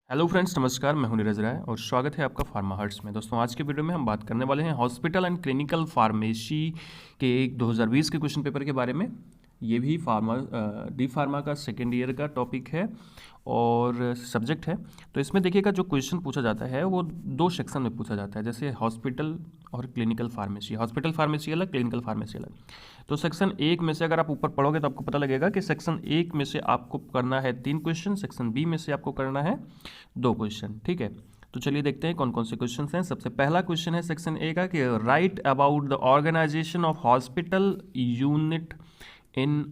Hello friends, नमस्कार। मैं हूं नीरज राय और स्वागत है आपका फार्मा हर्ट्स में। दोस्तों, आज के वीडियो में हम बात करने वाले हैं हॉस्पिटल एंड क्लिनिकल फार्मेसी के एक 2020 के क्वेश्चन पेपर के बारे में। ये भी डी फार्मा का सेकेंड ईयर का टॉपिक है और सब्जेक्ट है। तो इसमें देखिएगा, जो क्वेश्चन पूछा जाता है वो दो सेक्शन में पूछा जाता है, जैसे हॉस्पिटल और क्लिनिकल फार्मेसी। हॉस्पिटल फार्मेसी अलग, क्लिनिकल फार्मेसी अलग। तो सेक्शन एक में से अगर आप ऊपर पढ़ोगे तो आपको पता लगेगा कि सेक्शन एक में से आपको करना है 3 क्वेश्चन, सेक्शन बी में से आपको करना है 2 क्वेश्चन। ठीक है, तो चलिए देखते हैं कौन कौन से क्वेश्चन हैं। सबसे पहला क्वेश्चन है सेक्शन ए का कि write about the organisation of hospital unit in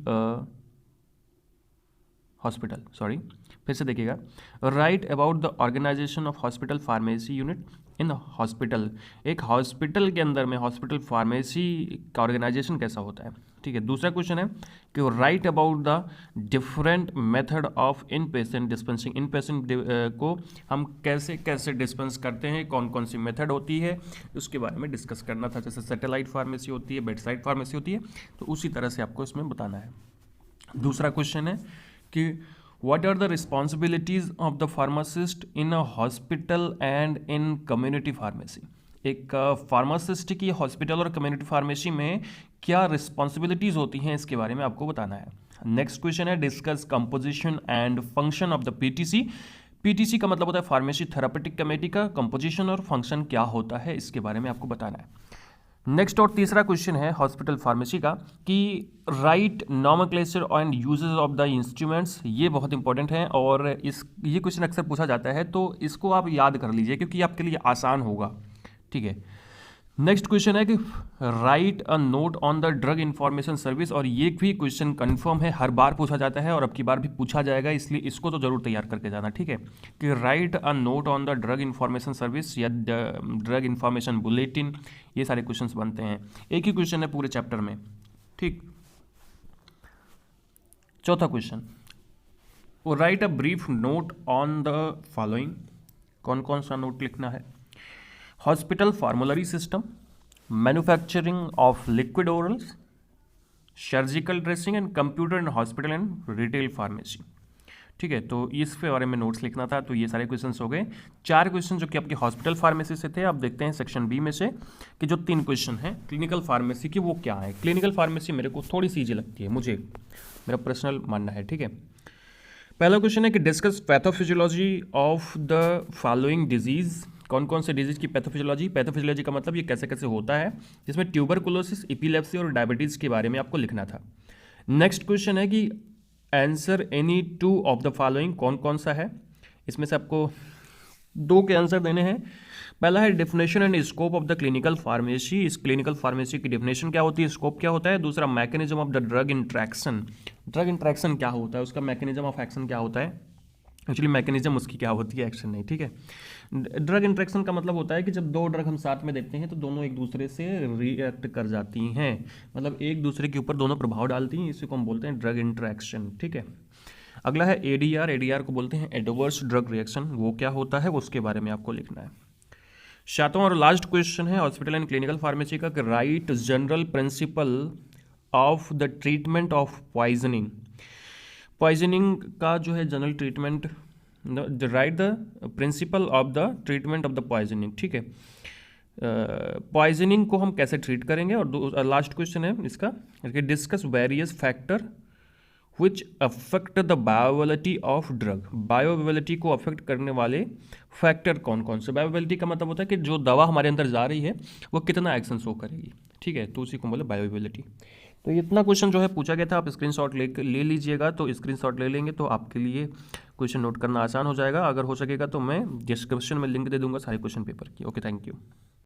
hospital. Sorry, फिर से देखिएगा, write about the organisation of hospital pharmacy unit in hospital. एक हॉस्पिटल के अंदर में हॉस्पिटल फार्मेसी का ऑर्गेनाइजेशन कैसा होता है। ठीक है, दूसरा क्वेश्चन है कि write about the different method of in patient dispensing. In patient को हम कैसे कैसे डिस्पेंस करते हैं, कौन कौन सी मेथड होती है, उसके बारे में डिस्कस करना था। जैसे सैटेलाइट फार्मेसी होती है, बेडसाइड फार्मेसी होती है, तो उसी तरह से आपको इसमें बताना है। दूसरा क्वेश्चन है कि what are the responsibilities of the pharmacist in a hospital and in community pharmacy। एक फार्मासिस्ट की हॉस्पिटल और कम्युनिटी फार्मेसी में क्या रिस्पॉन्सिबिलिटीज़ होती हैं, इसके बारे में आपको बताना है। नेक्स्ट क्वेश्चन है discuss composition and function of the PTC. PTC का मतलब होता है फार्मेसी थेरापेटिक कमेटी का कंपोजिशन और फंक्शन क्या होता है, इसके बारे में आपको बताना है। नेक्स्ट और तीसरा क्वेश्चन है हॉस्पिटल फार्मेसी का कि right nomenclature and uses of the instruments. ये बहुत इंपॉर्टेंट है और ये क्वेश्चन अक्सर पूछा जाता है, तो इसको आप याद कर लीजिए क्योंकि आपके लिए आसान होगा। ठीक है, नेक्स्ट क्वेश्चन है कि right a note on the drug information service. और ये भी क्वेश्चन कंफर्म है, हर बार पूछा जाता है और अब की बार भी पूछा जाएगा, इसलिए इसको तो जरूर तैयार करके जाना। ठीक है, कि right a note on the drug information service या ड्रग इंफॉर्मेशन बुलेटिन। ये सारे क्वेश्चंस बनते हैं, एक ही क्वेश्चन है पूरे चैप्टर में। ठीक, चौथा क्वेश्चन, वो write a brief note on the following. कौन कौन सा नोट लिखना है। Hospital formulary system, manufacturing of liquid orals, surgical dressing and computer and hospital and retail pharmacy. ठीक है, तो इसके बारे में नोट्स लिखना था। तो ये सारे क्वेश्चंस हो गए। 4 क्वेश्चन जो कि आपके हॉस्पिटल फार्मेसी से थे। अब देखते हैं सेक्शन बी में से कि जो 3 क्वेश्चन हैं क्लिनिकल फार्मेसी की, वो क्या है। क्लिनिकल फार्मेसी मेरे को थोड़ी सी ईजी लगती है, मुझे, मेरा पर्सनल मानना है। ठीक है, पहला क्वेश्चन है कि discuss pathophysiology of the following disease. कौन कौन से डिजीज की पैथोफिजियोलॉजी। पैथोफिजियोलॉजी का मतलब ये कैसे कैसे होता है, जिसमें ट्यूबरकुलोसिस, एपिलेप्सी और डायबिटीज़ के बारे में आपको लिखना था। नेक्स्ट क्वेश्चन है कि answer any 2 of the following. कौन कौन सा है, इसमें से आपको 2 के आंसर देने हैं। पहला है definition and scope of the clinical pharmacy. इस क्लिनिकल फार्मेसी की डेफिनेशन क्या होती है, स्कोप क्या होता है। दूसरा mechanism of the drug interaction. Drug interaction क्या होता है, उसका मैकेनिज्म ऑफ एक्शन क्या होता है। एक्चुअली मैकेनिज्म उसकी क्या होती है, एक्शन नहीं। ठीक है, ड्रग इंट्रैक्शन का मतलब होता है कि जब 2 ड्रग हम साथ में देते हैं तो दोनों एक दूसरे से रिएक्ट कर जाती हैं, मतलब एक दूसरे के ऊपर दोनों प्रभाव डालती हैं। इसी को हम बोलते हैं ड्रग इंट्रैक्शन। ठीक है, अगला है एडीआर। एडीआर को बोलते हैं एडवर्स ड्रग रिएक्शन। वो क्या होता है, उसके बारे में आपको लिखना है। 7वां और लास्ट क्वेश्चन है हॉस्पिटल एंड क्लिनिकल फार्मेसी का, right general principle of the treatment of poisoning. Poisoning का जो है general treatment, right the principle of the treatment of the poisoning. ठीक है, पॉइजनिंग को हम कैसे ट्रीट करेंगे। और लास्ट क्वेश्चन है इसका, discuss various factor which affect the bioavailability of drug. Bioavailability को अफेक्ट करने वाले फैक्टर कौन कौन से। बायोअवेलेबिलिटी का मतलब होता है कि जो दवा हमारे अंदर जा रही है वो कितना एक्शन शो करेगी। ठीक है, तो उसी को बोले बायोअवेलेबिलिटी। तो इतना क्वेश्चन जो है पूछा गया था, आप स्क्रीनशॉट ले लीजिएगा। तो स्क्रीनशॉट ले लेंगे तो आपके लिए क्वेश्चन नोट करना आसान हो जाएगा। अगर हो सकेगा तो मैं डिस्क्रिप्शन में लिंक दे दूंगा सारे क्वेश्चन पेपर की। Okay, thank you.